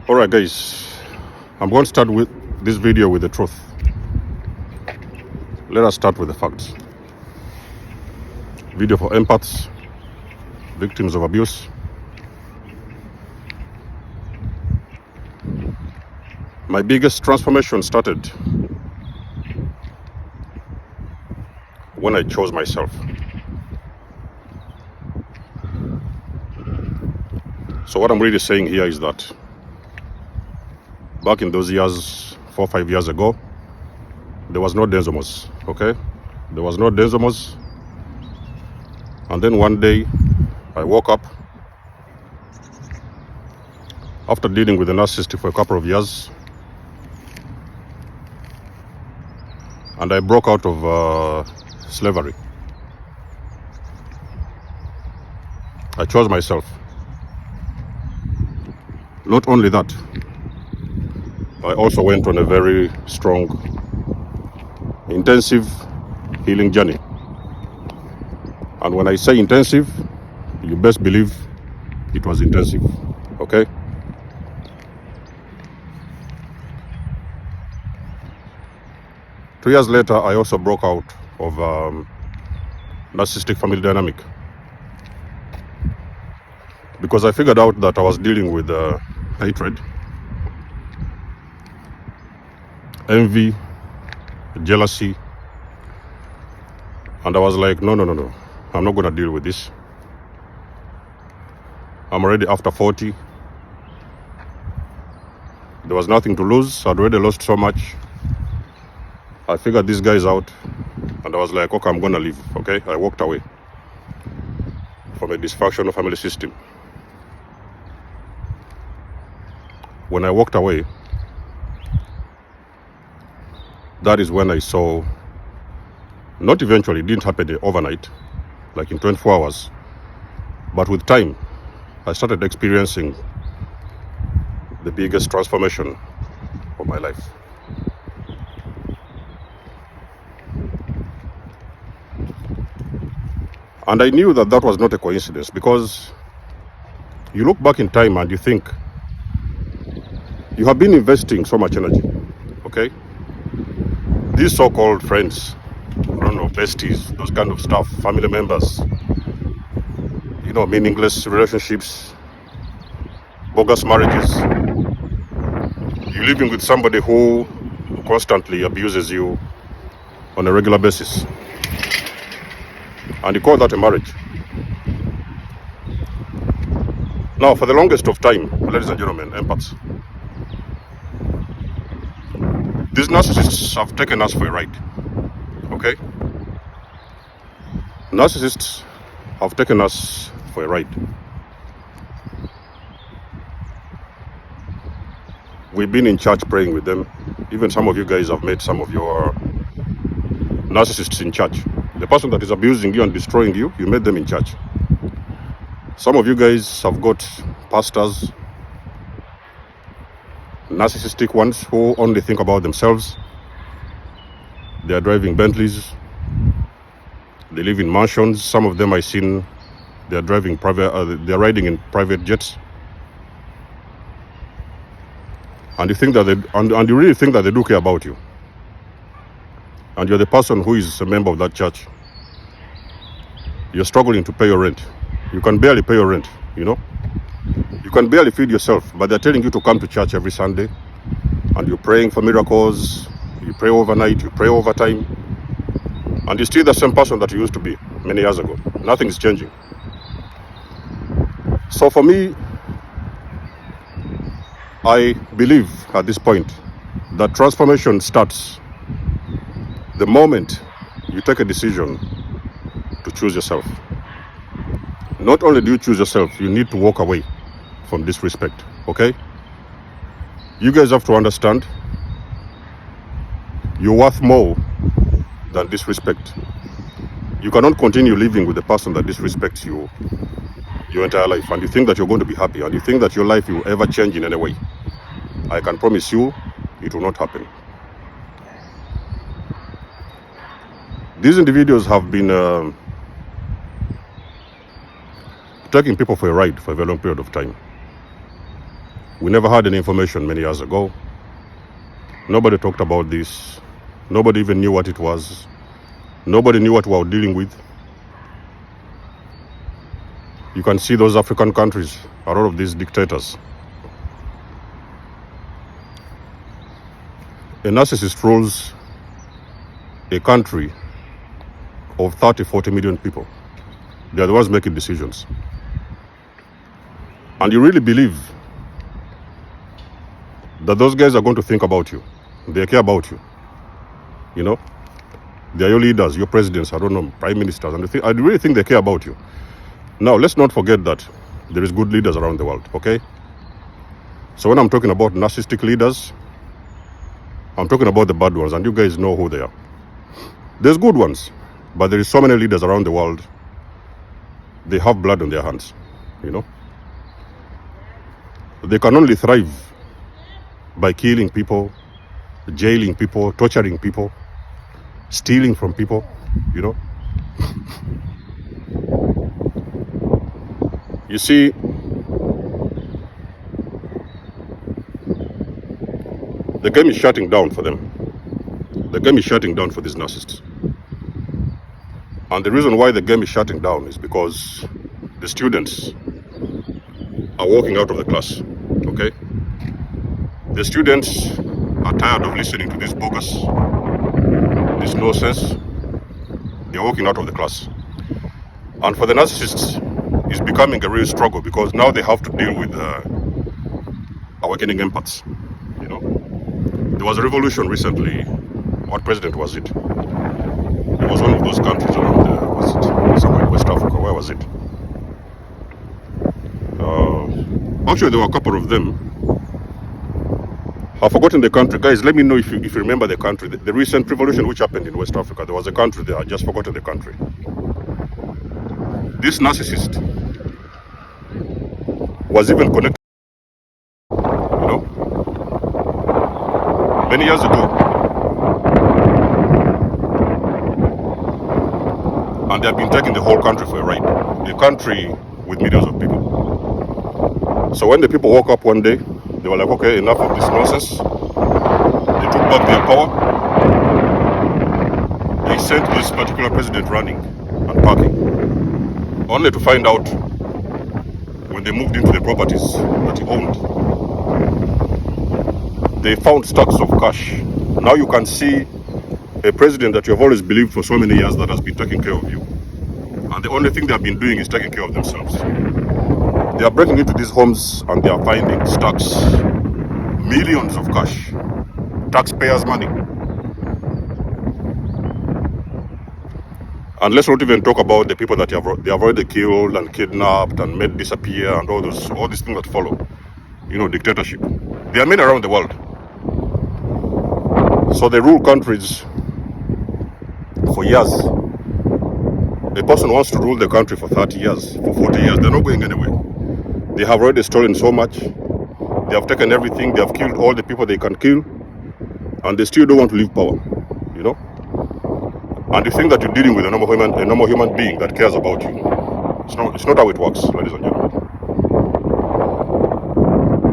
Alright guys, I'm going to start with this video with the truth. Let us start with the facts. Video for empaths, victims of abuse. My biggest transformation started when I chose myself. So what I'm really saying here is that back in those years, 4 or 5 years ago, there was no Denzomos, okay? There was no Denzomos. And then one day, I woke up after dealing with a narcissist for a couple of years, and I broke out of slavery. I chose myself. Not only that, I also went on a very strong, intensive healing journey. And when I say intensive, you best believe it was intensive, okay? Two years later, I also broke out of narcissistic family dynamic, because I figured out that I was dealing with hatred, envy, jealousy, and I was like, no, I'm not going to deal with this. I'm already after 40. There was nothing to lose. I'd already lost so much. I figured these guys out, and I was like, okay, I'm going to leave, okay? I walked away from a dysfunctional family system. When I walked away, that is when I saw, not eventually, it didn't happen overnight, like in 24 hours, but with time, I started experiencing the biggest transformation of my life. And I knew that that was not a coincidence, because you look back in time and you think, you have been investing so much energy, okay? These so-called friends, I don't know, besties, those kind of stuff, family members, you know, meaningless relationships, bogus marriages. You're living with somebody who constantly abuses you on a regular basis, and you call that a marriage. Now, for the longest of time, ladies and gentlemen, empaths, these narcissists have taken us for a ride, okay? Narcissists have taken us for a ride. We've been in church praying with them. Even some of you guys have met some of your narcissists in church. The person that is abusing you and destroying you, you met them in church. Some of you guys have got pastors, narcissistic ones who only think about themselves. They are driving Bentleys. They live in mansions. Some of them I've seen, they are driving private. They are riding in private jets. And you think that and you really think that they do care about you. And you're the person who is a member of that church. You're struggling to pay your rent. You can barely pay your rent, you know. You can barely feed yourself, but they're telling you to come to church every Sunday, and you're praying for miracles, you pray overnight, you pray overtime, and you're still the same person that you used to be many years ago. Nothing is changing. So for me, I believe at this point that transformation starts the moment you take a decision to choose yourself. Not only do you choose yourself, you need to walk away from disrespect, okay? You guys have to understand, you're worth more than disrespect. You cannot continue living with the person that disrespects you your entire life, and you think that you're going to be happy, and you think that your life will ever change in any way. I can promise you, it will not happen. These individuals have been taking people for a ride for a very long period of time. We never had any information many years ago. Nobody talked about this. Nobody even knew what it was. Nobody knew what we were dealing with. You can see those African countries, a lot of these dictators. A narcissist rules a country of 30, 40 million people. They are the ones making decisions. And you really believe that those guys are going to think about you. They care about you. You know? They are your leaders, your presidents, I don't know, prime ministers. And I really think they care about you. Now, let's not forget that there is good leaders around the world, okay? So when I'm talking about narcissistic leaders, I'm talking about the bad ones, and you guys know who they are. There's good ones, but there is so many leaders around the world. They have blood on their hands, you know? They can only thrive by killing people, jailing people, torturing people, stealing from people, you know? You see, the game is shutting down for them. The game is shutting down for these narcissists. And the reason why the game is shutting down is because the students are walking out of the class, okay? The students are tired of listening to this bogus, this nonsense. They're walking out of the class. And for the narcissists, it's becoming a real struggle because now they have to deal with awakening empaths, you know? There was a revolution recently. What president was it? It was one of those countries around there. Was it somewhere in West Africa? Where was it? Actually, there were a couple of them. I've forgotten the country. Guys, let me know if you remember the country. The recent revolution which happened in West Africa. There was a country there. I just forgotten the country. This narcissist was even connected, you know, many years ago. And they have been taking the whole country for a ride. A country with millions of people. So when the people woke up one day, they were like, okay, enough of this nonsense. They took back their power. They sent this particular president running and parking, only to find out when they moved into the properties that he owned, they found stacks of cash. Now you can see a president that you have always believed for so many years that has been taking care of you. And the only thing they have been doing is taking care of themselves. They are breaking into these homes and they are finding stacks, millions of cash, taxpayers' money. And let's not even talk about the people that they have already killed and kidnapped and made disappear and all these things that follow. You know, dictatorship. There are many around the world. So they rule countries for years. A person wants to rule the country for 30 years, for 40 years. They're not going anywhere. They have already stolen so much. They have taken everything. They have killed all the people they can kill. And they still don't want to leave power, you know? And you think that you're dealing with a normal human being that cares about you. It's not how it works, ladies and gentlemen.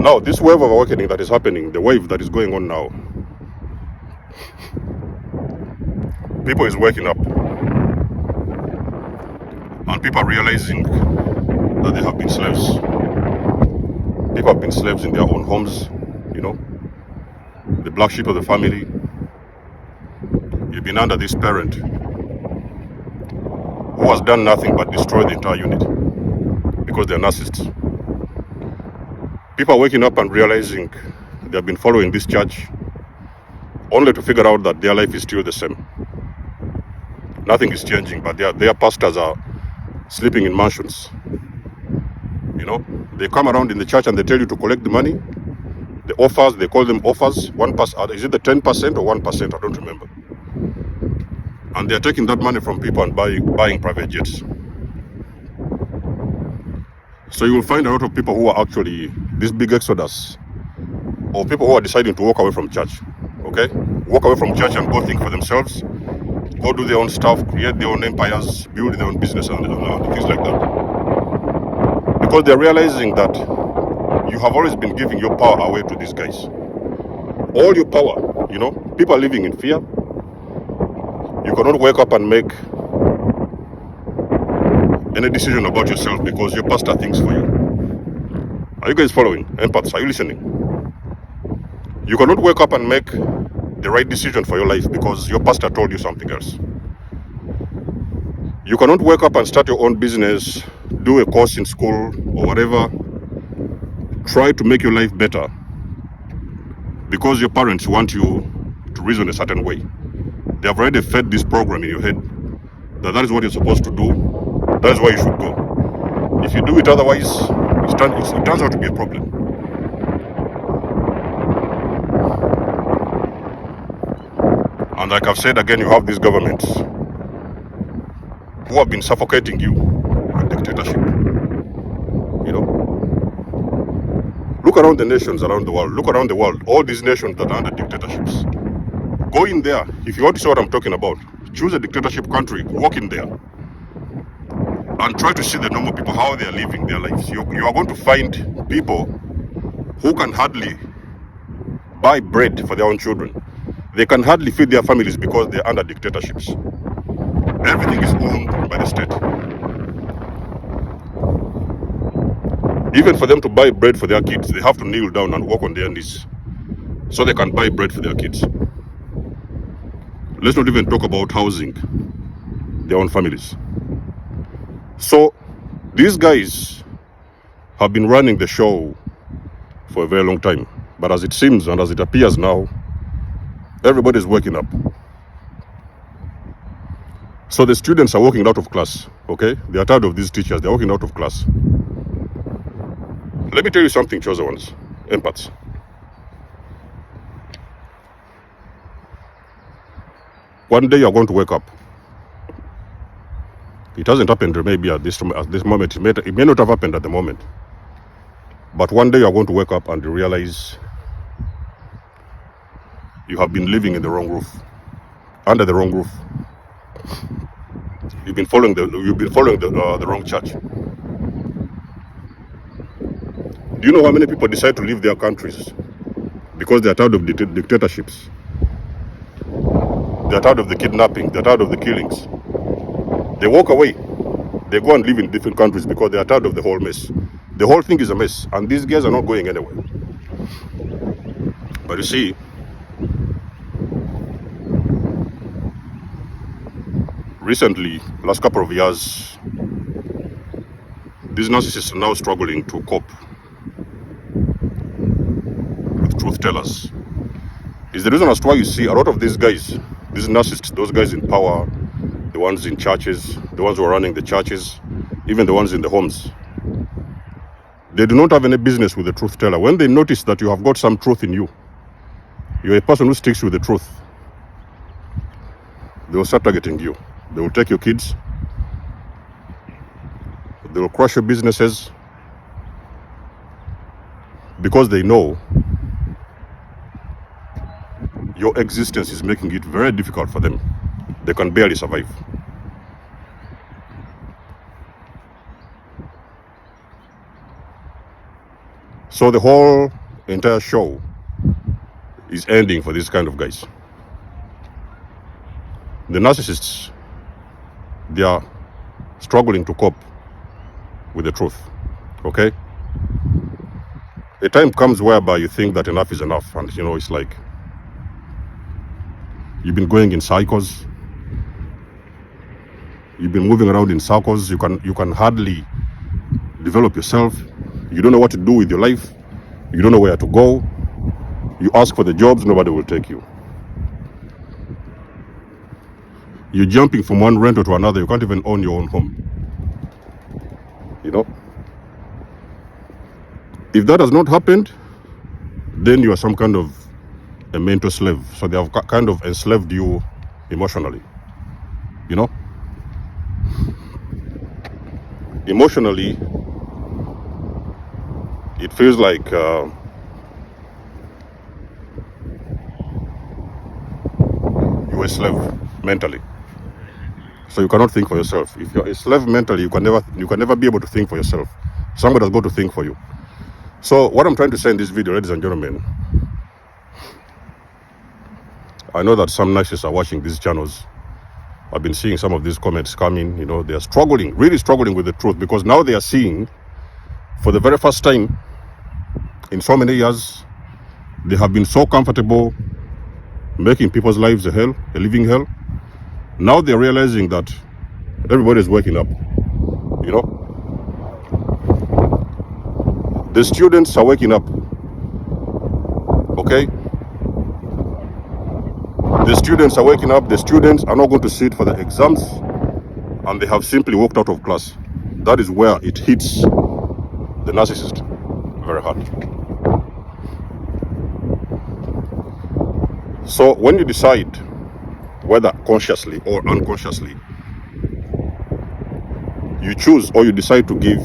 Now, this wave of awakening that is happening, the wave that is going on now, people is waking up. And people are realizing that they have been slaves. People have been slaves in their own homes, you know. The black sheep of the family. You've been under this parent who has done nothing but destroy the entire unit because they're narcissists. People are waking up and realizing they have been following this church only to figure out that their life is still the same. Nothing is changing, but their pastors are sleeping in mansions. You know, they come around in the church and they tell you to collect the money. The offers, they call them offers. 1%, is it the 10% or 1%? I don't remember. And they're taking that money from people and buying private jets. So you will find a lot of people who are actually this big exodus, or people who are deciding to walk away from church. Okay? Walk away from church and go think for themselves. Go do their own stuff, create their own empires, build their own business and things like that. Because they're realizing that you have always been giving your power away to these guys. All your power, you know, people are living in fear. You cannot wake up and make any decision about yourself because your pastor thinks for you. Are you guys following? Empaths, are you listening? You cannot wake up and make the right decision for your life because your pastor told you something else. You cannot wake up and start your own business, do a course in school or whatever, try to make your life better because your parents want you to reason a certain way. They have already fed this program in your head that is what you're supposed to do. That is why you should go. If you do it otherwise, it turns out to be a problem. And like I've said again, you have these governments who have been suffocating you with dictatorship. You know? Look around the nations around the world. Look around the world. All these nations that are under dictatorships. Go in there. If you want to see what I'm talking about, choose a dictatorship country, walk in there, and try to see the normal people, how they are living their lives. You are going to find people who can hardly buy bread for their own children. They can hardly feed their families because they're under dictatorships. Everything is owned by the state. Even for them to buy bread for their kids, they have to kneel down and walk on their knees so they can buy bread for their kids. Let's not even talk about housing their own families. So these guys have been running the show for a very long time. But as it seems and as it appears now, everybody's waking up. So the students are walking out of class, okay? They are tired of these teachers. They're walking out of class. Let me tell you something, chosen ones, empaths. One day you're going to wake up. It hasn't happened maybe at this moment. It may not have happened at the moment. But one day you're going to wake up and realize you have been living in the wrong roof, under the wrong roof. You've been following the wrong church. Do you know how many people decide to leave their countries because they are tired of dictatorships? They are tired of the kidnapping. They are tired of the killings. They walk away. They go and live in different countries because they are tired of the whole mess. The whole thing is a mess, and these guys are not going anywhere. But you see, recently, last couple of years, these narcissists are now struggling to cope with truth tellers. It's the reason as to why you see a lot of these guys, these narcissists, those guys in power, the ones in churches, the ones who are running the churches, even the ones in the homes, they do not have any business with the truth teller. When they notice that you have got some truth in you, you're a person who sticks with the truth, they will start targeting you. They will take your kids. They will crush your businesses because they know your existence is making it very difficult for them. They can barely survive. So the whole entire show is ending for these kind of guys. The narcissists, they are struggling to cope with the truth, okay? A time comes whereby you think that enough is enough, and you know, it's like you've been going in cycles. You've been moving around in circles. You can hardly develop yourself. You don't know what to do with your life. You don't know where to go. You ask for the jobs, nobody will take you. You're jumping from one rental to another. You can't even own your own home. You know? If that has not happened, then you are some kind of a mental slave. So they have kind of enslaved you emotionally. You know? Emotionally, it feels like you're a slave mentally. So you cannot think for yourself. If you're a slave mentally, you can never be able to think for yourself. Somebody has got to think for you. So what I'm trying to say in this video, ladies and gentlemen, I know that some narcissists are watching these channels. I've been seeing some of these comments coming, they're struggling, really struggling with the truth, because now they are seeing for the very first time in so many years, they have been so comfortable making people's lives a living hell. Now they're realizing that everybody's waking up, The students are waking up, okay? The students are waking up. The students are not going to sit for the exams, and they have simply walked out of class. That is where it hits the narcissist very hard. So when you decide, whether consciously or unconsciously, you choose or you decide to give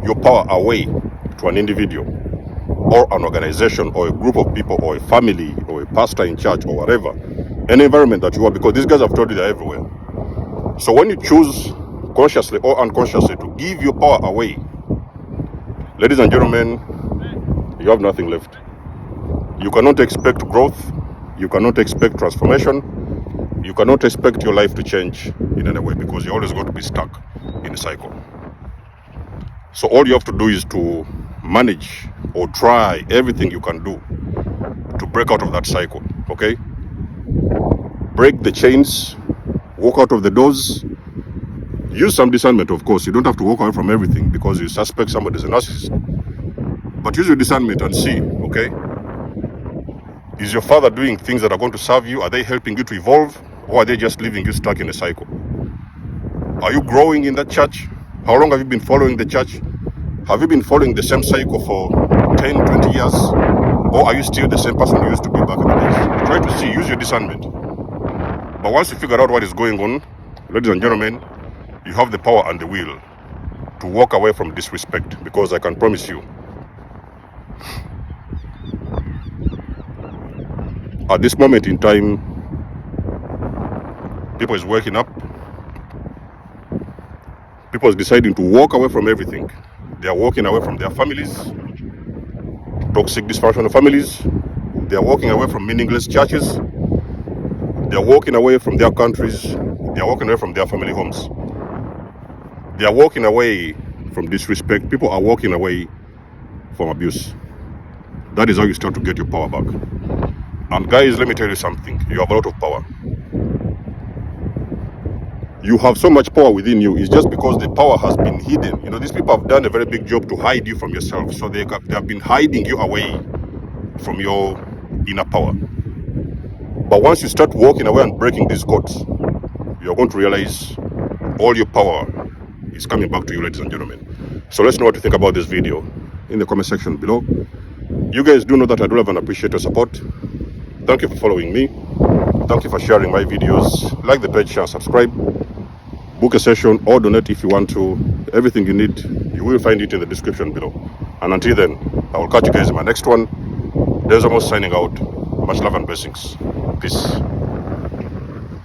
your power away to an individual or an organization or a group of people or a family or a pastor in church or whatever, any environment that you are, because these guys have told you they're everywhere. So when you choose consciously or unconsciously to give your power away, ladies and gentlemen, you have nothing left. You cannot expect growth. You cannot expect transformation. You cannot expect your life to change in any way, because you're always going to be stuck in a cycle. So all you have to do is to manage or try everything you can do to break out of that cycle, okay? Break the chains, walk out of the doors. Use some discernment, of course. You don't have to walk away from everything because you suspect somebody is a narcissist. But use your discernment and see, okay? Is your father doing things that are going to serve you? Are they helping you to evolve? Or are they just leaving you stuck in a cycle? Are you growing in that church? How long have you been following the church? Have you been following the same cycle for 10, 20 years? Or are you still the same person you used to be back in the days? Try to see, use your discernment. But once you figure out what is going on, ladies and gentlemen, you have the power and the will to walk away from disrespect, because I can promise you, at this moment in time, people is waking up. People is deciding to walk away from everything. They are walking away from their families, toxic, dysfunctional families. They are walking away from meaningless churches. They are walking away from their countries. They are walking away from their family homes. They are walking away from disrespect. People are walking away from abuse. That is how you start to get your power back. And guys, let me tell you something. You have a lot of power. You have so much power within you. It's just because the power has been hidden. These people have done a very big job to hide you from yourself. So they have been hiding you away from your inner power. But once you start walking away and breaking these codes, you're going to realize all your power is coming back to you, ladies and gentlemen. So let's know what you think about this video in the comment section below. You guys do know that I do love and appreciate your support. Thank you for following me. Thank you for sharing my videos. Like the page, share, subscribe. Book a session or donate if you want to. Everything you need, you will find it in the description below. And until then, I will catch you guys in my next one. There's almost signing out. Much love and blessings. Peace.